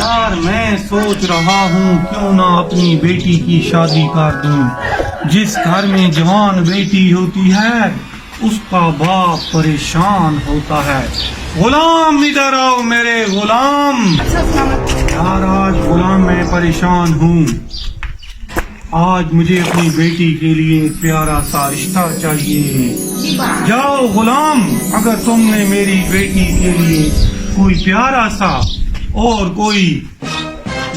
यार मैं सोच रहा हूँ क्यों ना अपनी बेटी की शादी कर दूं। जिस घर में जवान बेटी होती है उसका बाप परेशान होता है। गुलाम इधर आओ मेरे गुलाम। यार आज गुलाम मैं परेशान हूँ। आज मुझे अपनी बेटी के लिए एक प्यारा सा रिश्ता चाहिए। जाओ गुलाम, अगर तुमने मेरी बेटी के लिए कोई प्यारा सा और कोई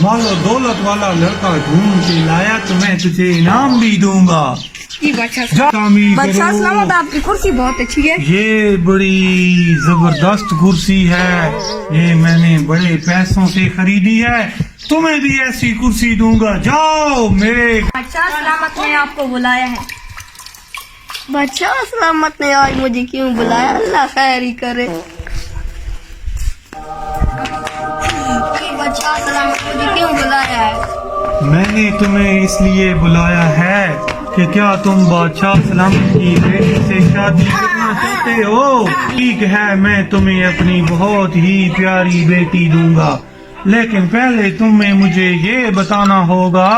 मालो दौलत वाला लड़का ढूंढ के लाया तो मैं तुझे इनाम भी दूंगा। बादशाह सलामत, आपकी कुर्सी बहुत अच्छी है। ये बड़ी जबरदस्त कुर्सी है, ये मैंने बड़े पैसों से खरीदी है। तुम्हें भी ऐसी कुर्सी दूंगा। जाओ मेरे। बादशाह सलामत ने आपको बुलाया है। बादशाह सलामत ने आज मुझे क्यों बुलाया? अल्लाह खैर ही करे। बादशाह सलामत मुझे क्यों बुलाया है? मैंने तुम्हें इसलिए बुलाया है कि क्या तुम बादशाह सलामत की बेटी से शादी करना चाहते हो? ठीक है, मैं तुम्हें अपनी बहुत ही प्यारी बेटी दूंगा, लेकिन पहले तुम्हें मुझे ये बताना होगा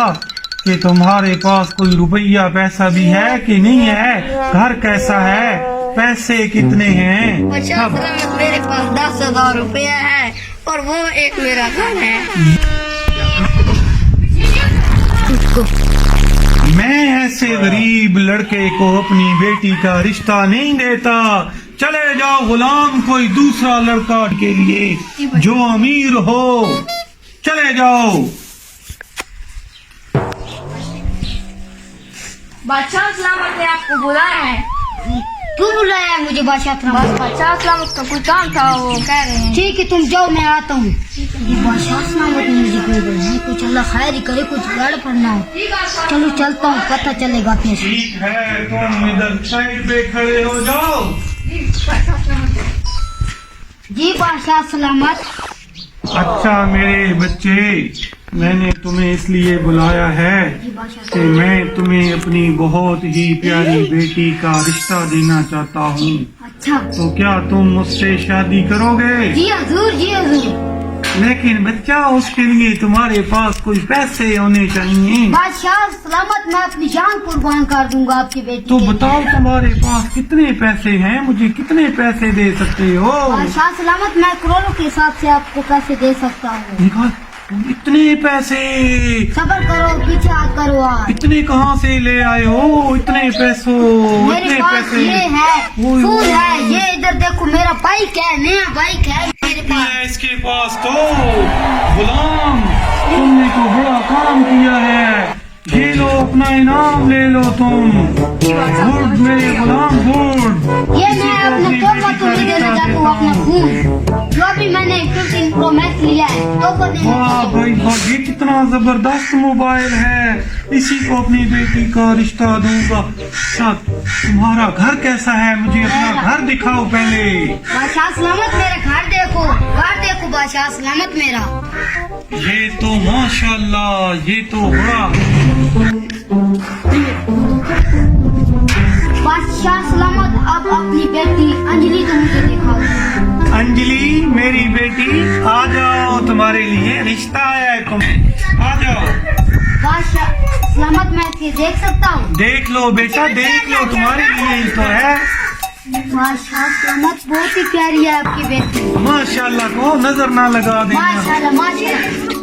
कि तुम्हारे पास कोई रुपया पैसा भी है कि नहीं है, घर कैसा है, पैसे कितने हैं? बादशाह सलामत मेरे पास 10,000 रुपया है और वो एक मेरा घर है। मैं ऐसे गरीब लड़के को अपनी बेटी का रिश्ता नहीं देता। चले जाओ गुलाम, कोई दूसरा लड़का के लिए जो अमीर हो। चले जाओ। बादशाह सलामत ने आपको बुलाया है। क्यों बुलाया है मुझे बादशाह सलामत? बादशाह सलामत का कोई काम था, वो कह रहे हैं। ठीक है, तुम जाओ, मैं आता हूँ। बादशाह सलामत ने मुझे क्यों बुलाया? कुछ अल्लाह खैर ही करे, कुछ गड़ पड़ना हो। चलो चलता हूँ, पता चलेगा कैसे। ठीक है, तुम इधर साइड पे खड़े हो जाओ। जी बादशाह सलामत। अच्छा मेरे बच्चे, मैंने तुम्हें इसलिए बुलाया है कि मैं तुम्हें अपनी बहुत ही प्यारी बेटी का रिश्ता देना चाहता हूँ। अच्छा, तो क्या तुम मुझसे शादी करोगे? जी हजूर, जी हजूर। लेकिन बच्चा, उसके लिए तुम्हारे पास कोई पैसे होने चाहिए। बादशाह सलामत, मैं अपनी जान कुर्बान कर दूंगा आपकी बेटी तो के लिए। बताओ तुम्हारे पास कितने पैसे हैं, मुझे कितने पैसे दे सकते हो? बादशाह सलामत, मैं करोड़ों के हिसाब से आपको पैसे दे सकता हूँ। देखा, इतने पैसे? सबर करो, पीछे हाथ करो आप। इतने कहाँ से ले आए हो इतने पैसों? मेरे इतने पास पैसे? ये है, ओए, फूल ओए, है, ये इधर देखो, मेरा बाइक है, नया बाइक है मेरे पास। है इसके पास तो। गुलाम, तुमने तो बड़ा काम किया है। ये लो अपना इनाम, ले लो तुम। गुड मेरे गुलाम, गुड। ये मैं अपने तोहफा तुम्हें देना चाहता हूँ, अपना खून जो भी मैंने 15 प्रो मैक्स लिया है, तोहफा देना वाह चाहता हूँ। भाई वाह, ये कितना जबरदस्त मोबाइल है। इसी को अपनी बेटी का रिश्ता दूंगा। अच्छा, तुम्हारा घर कैसा है? मुझे अपना घर दिखाओ पहले। बादशाह सलामत, मेरा घर देखो, घर देखो बादशाह सलामत मेरा। ये तो माशाल्लाह, ये तो बड़ा। बादशाह सलामत, अब अपनी बेटी अंजलि को मुझे दिखाओ। अंजलि मेरी बेटी, आ जाओ, तुम्हारे लिए रिश्ता है। तुम आ जाओ। बादशाह सलामत, मैं इसे देख सकता हूँ? देख लो बेटा, देख लो, तुम्हारे लिए ही तो है। बादशाह सलामत, बहुत ही प्यारी है आपकी बेटी। माशाल्लाह को नजर ना लगा देना। माशाल्लाह, माशाल्लाह,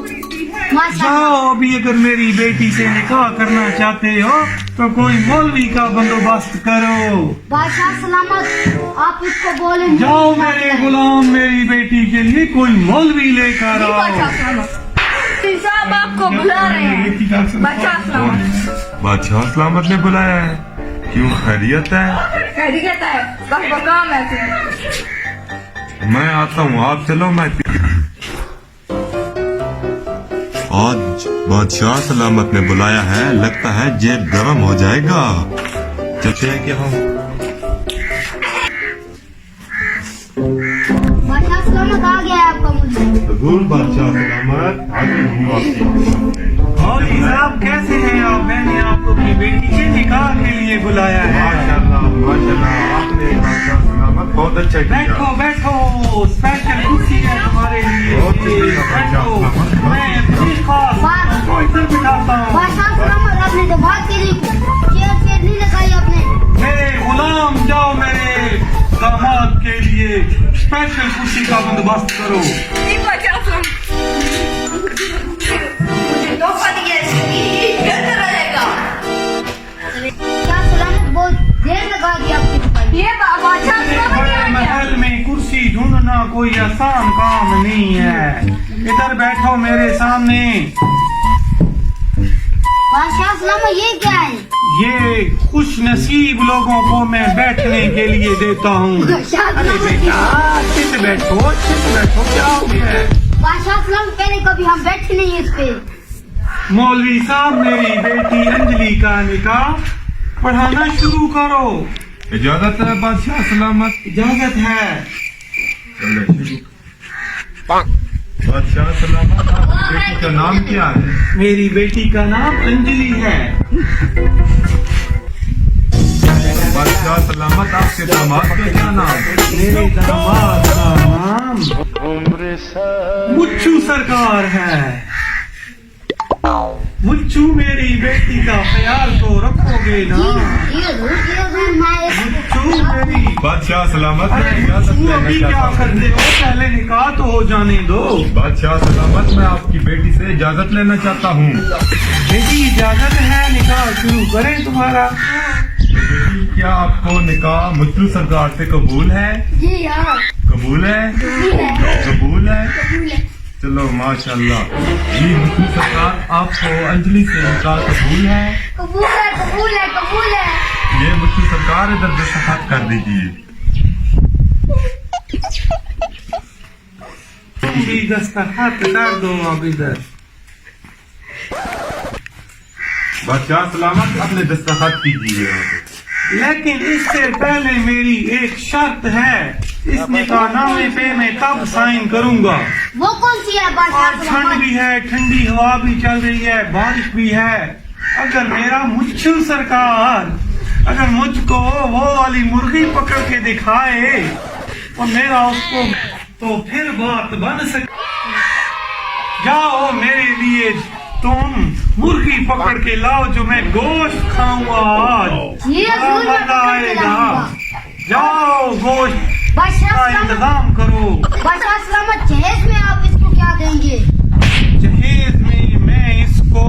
माशाल्लाह। जाओ, अभी अगर मेरी बेटी से निकाह करना चाहते हो तो कोई मौलवी का बंदोबस्त करो। बादशाह सलामत, आप इसको बोले। जाओ मेरे गुलाम, मेरी बेटी के लिए कोई मौलवी लेकर आओ। बादशाह सलामत साहब आपको बुला रहे हैं। बादशाह सलामत। बादशाह सलामत ने बुलाया है? क्यों, खैरियत है? खैरियत है, बस काम है। मैं आता हूँ, आप चलो। मैं आज बादशाह सलामत ने बुलाया है, लगता है जेब गरम हो जाएगा। चलते हैं क्या हम? बादशाह सलामत, आ गया है आपका मुझे। जरूर बादशाह सलामत, आगे हूँ आपके। और साहब कैसे हैं आप? मैंने आपको अपनी बेटी के निकाह के लिए बुलाया है। माशाल्लाह, माशाल्लाह, आपने बादशाह सलामत बहुत अच्छा किया। बैठो बैठो, स्पेशल कुर्सी है तुम्हारे लिए। बहुत शुक्रिया बादशाह बैठो। सलामत। बंदोबस्त करो। नहीं बचा तुम। मुझे धोखा दिया इसने, कैसे रहेगा? क्या सलामत, बहुत देर लगा दी आपकी दुकान। ये बादशाह समझ नहीं आ गया। महल में कुर्सी ढूंढना कोई आसान काम नहीं है। इधर बैठो मेरे सामने। बादशाह सलामत, ये क्या है? ये खुश नसीब लोगों को मैं बैठने के लिए देता हूँ। अरे बेटा अच्छे से बैठो, अच्छे से बैठो, क्या हो गया है? बादशाह सलामत, पहले कभी हम बैठे नहीं है इस पे। मौलवी साहब, मेरी बेटी अंजलि का निकाह पढ़ाना शुरू करो। इजाजत है बादशाह सलामत। इजाजत है। चलो शुरू। बादशाह सलामत, आपकी बेटी का नाम क्या है? मेरी बेटी का नाम अंजलि है। बादशाह सलामत, आपके दामाद का क्या नाम? मेरे दामाद का नाम मुच्छू सरकार है। मुच्छू, मेरी बेटी का ख्याल तो रखोगे ना? ये मैं मुच्छू मेरी। बादशाह सलामत, अरे मैं इजाजत मुच्छू, लेना अभी क्या चाहता करते हूँ। हो? पहले निकाह तो हो जाने दो। बादशाह सलामत, मैं आपकी बेटी से इजाजत लेना चाहता हूँ। बेटी इजाजत है, निकाह शुरू करें तुम्हारा। बेटी, क्या आपको निकाह मुच्छू सरकार से कबूल है? जी हाँ, कबूल है? कबूल है? चलो माशाल्लाह। जी मुच्छू सरकार, आपको अंजलि से निकाह कबूल है? कबूल है, कबूल है, कबूल है। ये मुच्छू सरकार इधर दस्तखत कर दीजिए। तुम भी दस्तखत कर दो अब इधर। बादशाह सलामत, अपने दस्तखत कीजिए। लेकिन इससे पहले मेरी एक शर्त है। इस निकाहनामे पे मैं तब साइन करूंगा। वो कौन सी है बादशाह और ठंड सलामत? भी है, ठंडी हवा भी चल रही है, बारिश भी है। अगर मेरा मुच्छू सरकार अगर मुझको वो वाली मुर्गी पकड़ के दिखाए और मेरा उसको, तो फिर बात बन सके। जाओ मेरे लिए तुम मुर्गी पकड़ के लाओ, जो मैं गोश्त खाऊंगा आज। ये बड़ा जरूर मैं मजा पकड़ के आएगा। लाऊंगा। जाओ गोश्त बादशाह का सलामत, इंतजाम करो। बादशाह सलामत, जहेज में आप इसको क्या देंगे? जहेज में मैं इसको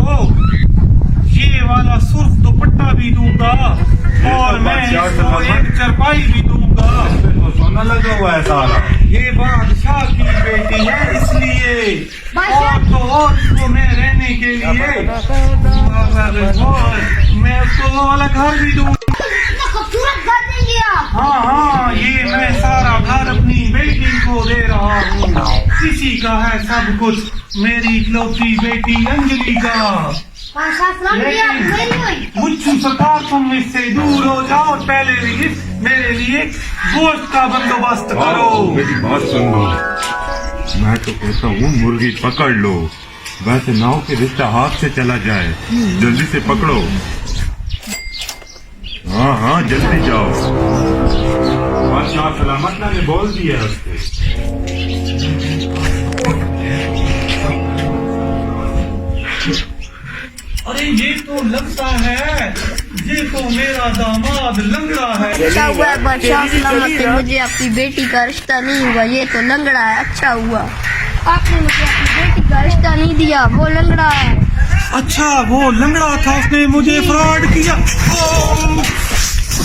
ये वाला सुर्ख दुपट्टा भी दूंगा और मैं इसको एक चरपाई भी दूंगा। तो सोना लगा हुआ है सारा। ये बादशाह की बेटी है इसलिए, बादशाह- और तो और इसको मैं रहने के लिए मैं उसको वो वाला घर भी दूंगा। इतना खूबसूरत घर देंगे आप? हाँ हाँ, ये मैं सारा घर अपनी बेटी को दे रहा हूँ। किसी का है सब कुछ, मेरी इकलौती बेटी अंजलि का। बादशाह सलामत, ये आप मेरी हुई। मुझे सरकार, तुम इससे दूर हो जाओ। पहले भी मेरे लिए गोश्त का बंदोबस्त करो। मेरी बात सुन लो, मैं तो कहता हूँ मुर्गी पकड़ लो। वैसे नाव के रिश्ता हाथ से चला जाए, जल्दी से पकड़ो। हाँ हाँ जल्दी जाओ। बादशाह सलामत ने बोल दिया उससे। अरे ये तो लगता है, ये तो मेरा दामाद लंगड़ा है। अच्छा हुआ है बादशाह सलामत, मुझे आपकी बेटी का रिश्ता नहीं हुआ। ये तो लंगड़ा है। अच्छा हुआ आपने मुझे अपनी बेटी का रिश्ता नहीं दिया, वो लंगड़ा है। अच्छा, वो लंगड़ा था, उसने मुझे फ्रॉड किया।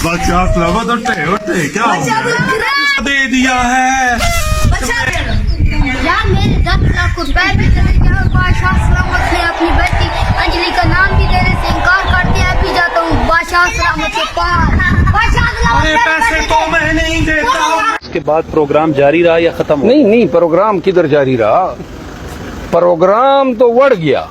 बादशाह सलामत, उठे उठे, क्या हो गया? दे दिया है। यार मेरे 10 लाख रुपए भी चले गए और बादशाह सलामत ने अपनी बेटी अंजलि का नाम भी देने से इनकार कर दिया। अभी जाता हूँ बादशाह सलामत के पास। बादशाह सलामत, अरे पैसे तो मैं नहीं देता। उसके बाद प्रोग्राम जारी रहा या खत्म हो? नहीं नहीं, प्रोग्राम किधर जारी रहा? प्रोग्राम तो बढ़ गया।